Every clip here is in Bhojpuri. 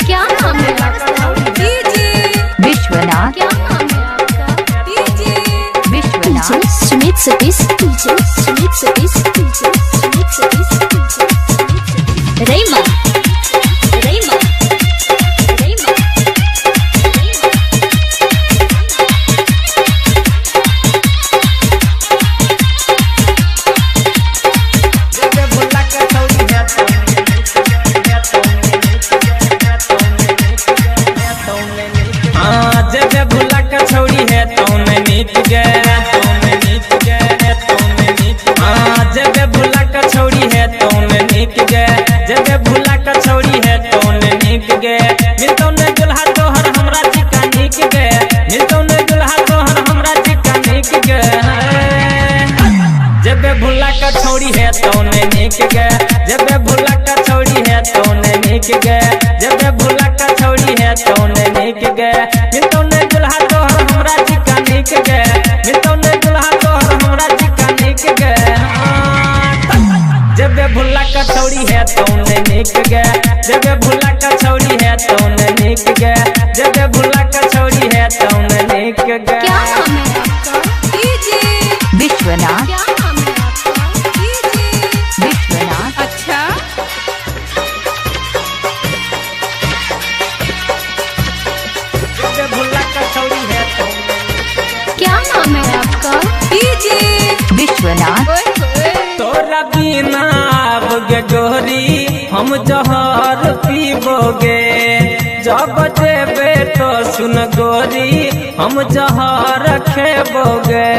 क्या नाम है आपका? विश्वनाथ। क्या नाम है आपका? विश्वनाथ। सुमित सतीश रईमा रईमा रईमा जब भूला का छौड़ी है तौन नीत गए जब भूला का छौड़ी है तौन नीक गए जब भूला का छौड़ी है तौन नीक गए मिलतौ न दुल्हा तोहर हमरा चिका नीक गए मिलतौ न दुल्हा तोहर हमरा चिका नीक गए जब भूला का छौड़ी है तौन नीक गए जब भूला का छौड़ी है तौन नीक गए जब भूला का छौड़ी है तौन नीक गए मिलतौ न दुल्हा तोहर हमरा चिका नीक गए मिलतौ न दुल्हा तोहर हमरा चिका नीक गए जब भूला का छौड़ी है तौन नीक गए जब भूला का छौड़ी है तौन नीक गए जब भूला का छौड़ी है तौन नीक गए। क्या नाम है आपका? विश्वनाथ। क्या नाम है आपका? विश्वनाथ। अच्छा जब भूला का छौड़ी है तौन क्या नाम है आपका? विश्वनाथ। तोरा बिना अब गे गोरी हम जहर पीबोगे जब देबे तो सुन गोरी हम जहर खेबोगे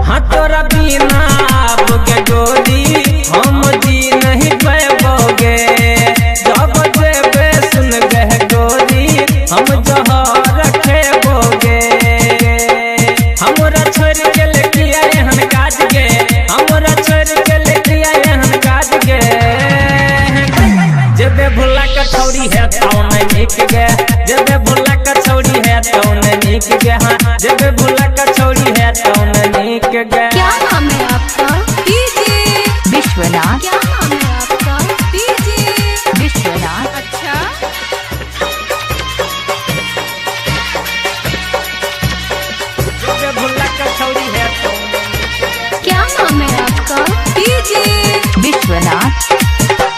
हाँ तोरा बिना अब गे गोरी हम जी नहीं पैबोगे जब देबे सुन गह गोरी हम जहर खेबोगे हमरा छोड़ के लेके आए हन काज गे हमरा छोड़ के लेके आए हन काज गे जब भूला का छौड़ी है तौन नीक गे जब भूला का छौड़ी है तौन नीक गे हाँ जब भूला का छौड़ी है तौन नीक गे। क्या नाम है आपका? विश्वनाथ। क्या नाम है आपका? विश्वनाथ। अच्छा जब भूला का छौड़ी है तौन क्या नाम है आपका? विश्वनाथ।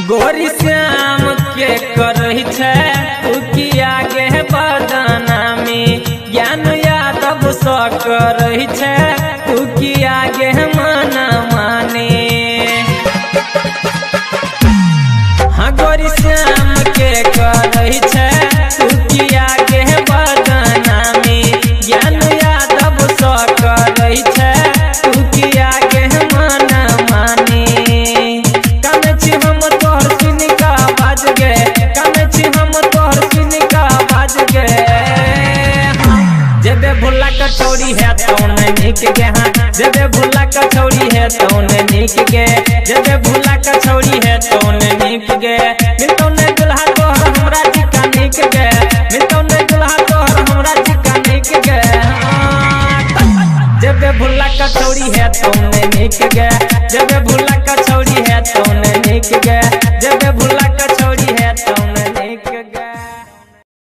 गोरी श्याम के करही छै तू की आगे बदनामी ज्ञान यादव स करही छै तू की आगे मना मानी हाँ गोरी श्याम के करही छै तू की आगे बदनामी ज्ञान यादव स करही छै तू की आगे मना मानी कामे छी हम तोहर सुन का बाज गे कामे छी हम तोहर सुन का बाज गे जब भूला का छौड़ी है तौन नीक गे हाँ जब भूला का छौड़ी है तौन नीक गे जब भूला का छौड़ी है तौन नीक गे मिलतौ न दुल्हा तोहर हमरा चिका नीक गे मिलतौ न दुल्हा तोहर हमरा चिका नीक गे जब भूला का छौड़ी है तौन नीक गे